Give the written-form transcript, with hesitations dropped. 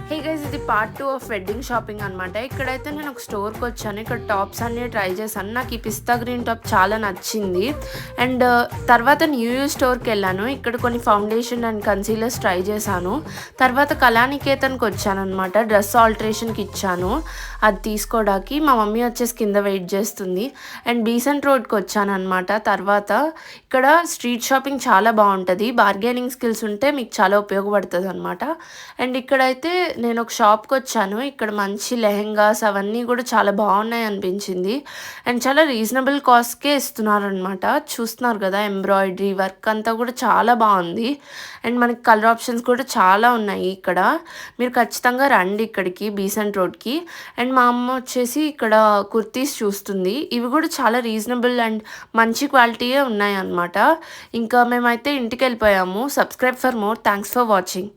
Hey guys, ఇది part 2 of wedding shopping అనమాట. ఇక్కడైతే నేను ఒక స్టోర్కి వచ్చాను. ఇక్కడ టాప్స్ అన్నీ ట్రై చేశాను. నాకు ఈ పిస్తా గ్రీన్ టాప్ చాలా నచ్చింది. అండ్ తర్వాత న్యూ ఇయర్ స్టోర్కి వెళ్ళాను. ఇక్కడ కొన్ని ఫౌండేషన్ అండ్ కన్సీలర్స్ ట్రై చేశాను. తర్వాత కళానికేతన్కి వచ్చాను అనమాట. డ్రెస్ ఆల్టరేషన్కి ఇచ్చాను అది తీసుకోవడానికి. మా మమ్మీ వచ్చేసి కింద వెయిట్ చేస్తుంది. అండ్ బీసెంట్ రోడ్కి వచ్చాను అనమాట. తర్వాత ఇక్కడ స్ట్రీట్ షాపింగ్ చాలా బాగుంటుంది. బార్గెనింగ్ స్కిల్స్ ఉంటే మీకు చాలా ఉపయోగపడుతుంది అనమాట. అండ్ ఇక్కడైతే నేను ఒక షాప్కి వచ్చాను. ఇక్కడ మంచి లెహెంగాస్ అవన్నీ కూడా చాలా బాగున్నాయి అనిపించింది. అండ్ చాలా రీజనబుల్ కాస్ట్కే ఇస్తున్నారు అనమాట. చూస్తున్నారు కదా, ఎంబ్రాయిడరీ వర్క్ అంతా కూడా చాలా బాగుంది. అండ్ మనకి కలర్ ఆప్షన్స్ కూడా చాలా ఉన్నాయి ఇక్కడ. మీరు ఖచ్చితంగా రండి ఇక్కడికి, బీసెంట్ రోడ్కి. అండ్ మా అమ్మ వచ్చేసి ఇక్కడ కుర్తీస్ చూస్తుంది. ఇవి కూడా చాలా రీజనబుల్ అండ్ మంచి క్వాలిటీయే ఉన్నాయి అన్నమాట. ఇంకా మేమైతే ఇంటికి వెళ్ళిపోయాము. Subscribe for more. Thanks for watching.